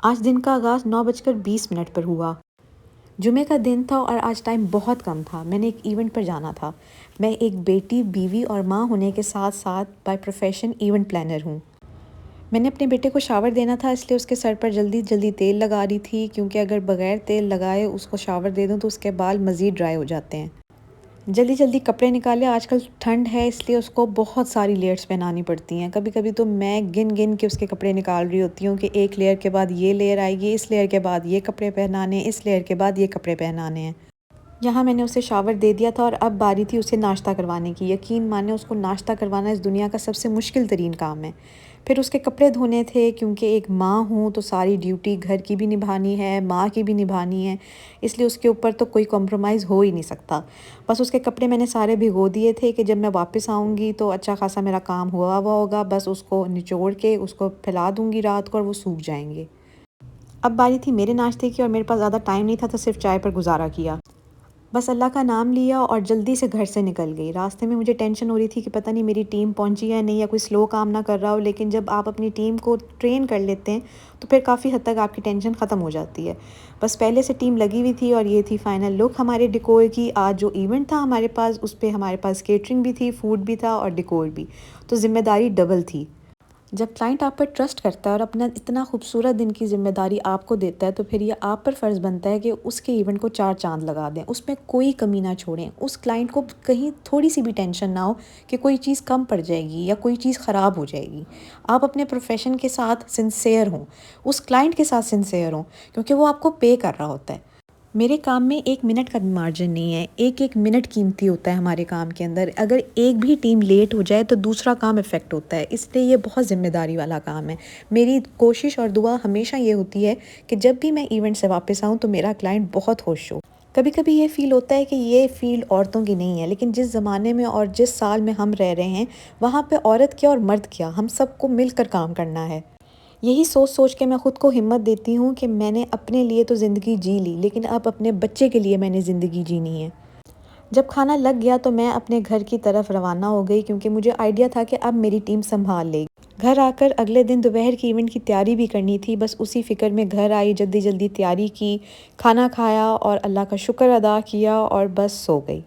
آج دن کا آغاز 9:20 پر ہوا۔ جمعے کا دن تھا اور آج ٹائم بہت کم تھا۔ میں نے ایک ایونٹ پر جانا تھا۔ میں ایک بیٹی، بیوی اور ماں ہونے کے ساتھ ساتھ بائی پروفیشن ایونٹ پلانر ہوں۔ میں نے اپنے بیٹے کو شاور دینا تھا، اس لیے اس کے سر پر جلدی جلدی تیل لگا رہی تھی، کیونکہ اگر بغیر تیل لگائے اس کو شاور دے دوں تو اس کے بال مزید ڈرائی ہو جاتے ہیں۔ جلدی جلدی کپڑے نکالے، آج کل ٹھنڈ ہے اس لیے اس کو بہت ساری لیئرز پہنانی پڑتی ہیں۔ کبھی کبھی تو میں گن گن کے اس کے کپڑے نکال رہی ہوتی ہوں کہ ایک لیئر کے بعد یہ لیئر آئے گی، اس لیئر کے بعد یہ کپڑے پہنانے، اس لیئر کے بعد یہ کپڑے پہنانے ہیں۔ یہاں میں نے اسے شاور دے دیا تھا اور اب باری تھی اسے ناشتہ کروانے کی۔ یقین مانیں اس کو ناشتہ کروانا اس دنیا کا سب سے مشکل ترین کام ہے۔ پھر اس کے کپڑے دھونے تھے، کیونکہ ایک ماں ہوں تو ساری ڈیوٹی گھر کی بھی نبھانی ہے، ماں کی بھی نبھانی ہے، اس لیے اس کے اوپر تو کوئی کمپرومائز ہو ہی نہیں سکتا۔ بس اس کے کپڑے میں نے سارے بھگو دیے تھے کہ جب میں واپس آؤں گی تو اچھا خاصا میرا کام ہوا ہوگا، بس اس کو نچوڑ کے اس کو پھیلا دوں گی رات کو اور وہ سوکھ جائیں گے۔ اب باری تھی میرے ناشتے کی اور میرے پاس زیادہ ٹائم نہیں تھا تو صرف چائے پر گزارا کیا۔ بس اللہ کا نام لیا اور جلدی سے گھر سے نکل گئی۔ راستے میں مجھے ٹینشن ہو رہی تھی کہ پتہ نہیں میری ٹیم پہنچی ہے نہیں، یا کوئی سلو کام نہ کر رہا ہو، لیکن جب آپ اپنی ٹیم کو ٹرین کر لیتے ہیں تو پھر کافی حد تک آپ کی ٹینشن ختم ہو جاتی ہے۔ بس پہلے سے ٹیم لگی ہوئی تھی اور یہ تھی فائنل لک ہمارے ڈیکور کی۔ آج جو ایونٹ تھا ہمارے پاس، اس پہ ہمارے پاس کیٹرنگ بھی تھی، فوڈ بھی تھا اور ڈیکور بھی، تو ذمہ داری ڈبل تھی۔ جب کلائنٹ آپ پر ٹرسٹ کرتا ہے اور اپنا اتنا خوبصورت دن کی ذمہ داری آپ کو دیتا ہے تو پھر یہ آپ پر فرض بنتا ہے کہ اس کے ایونٹ کو 4 چاند لگا دیں، اس میں کوئی کمی نہ چھوڑیں، اس کلائنٹ کو کہیں تھوڑی سی بھی ٹینشن نہ ہو کہ کوئی چیز کم پڑ جائے گی یا کوئی چیز خراب ہو جائے گی۔ آپ اپنے پروفیشن کے ساتھ سنسیئر ہوں، اس کلائنٹ کے ساتھ سنسیئر ہوں، کیونکہ وہ آپ کو پے کر رہا ہوتا ہے۔ میرے کام میں 1 منٹ کا بھی مارجن نہیں ہے، ایک ایک منٹ قیمتی ہوتا ہے ہمارے کام کے اندر۔ اگر ایک بھی ٹیم لیٹ ہو جائے تو دوسرا کام افیکٹ ہوتا ہے، اس لیے یہ بہت ذمہ داری والا کام ہے۔ میری کوشش اور دعا ہمیشہ یہ ہوتی ہے کہ جب بھی میں ایونٹ سے واپس آؤں تو میرا کلائنٹ بہت خوش ہو۔ کبھی کبھی یہ فیل ہوتا ہے کہ یہ فیلڈ عورتوں کی نہیں ہے، لیکن جس زمانے میں اور جس سال میں ہم رہ رہے ہیں وہاں پہ عورت کیا اور مرد کیا، ہم سب کو مل کر کام کرنا ہے۔ یہی سوچ سوچ کے میں خود کو ہمت دیتی ہوں کہ میں نے اپنے لیے تو زندگی جی لی، لیکن اب اپنے بچے کے لیے میں نے زندگی جینی ہے۔ جب کھانا لگ گیا تو میں اپنے گھر کی طرف روانہ ہو گئی، کیونکہ مجھے آئیڈیا تھا کہ اب میری ٹیم سنبھال لے گی۔ گھر آ کر اگلے دن دوپہر کی ایونٹ کی تیاری بھی کرنی تھی، بس اسی فکر میں گھر آئی، جلدی جلدی تیاری کی، کھانا کھایا اور اللہ کا شکر ادا کیا اور بس سو گئی۔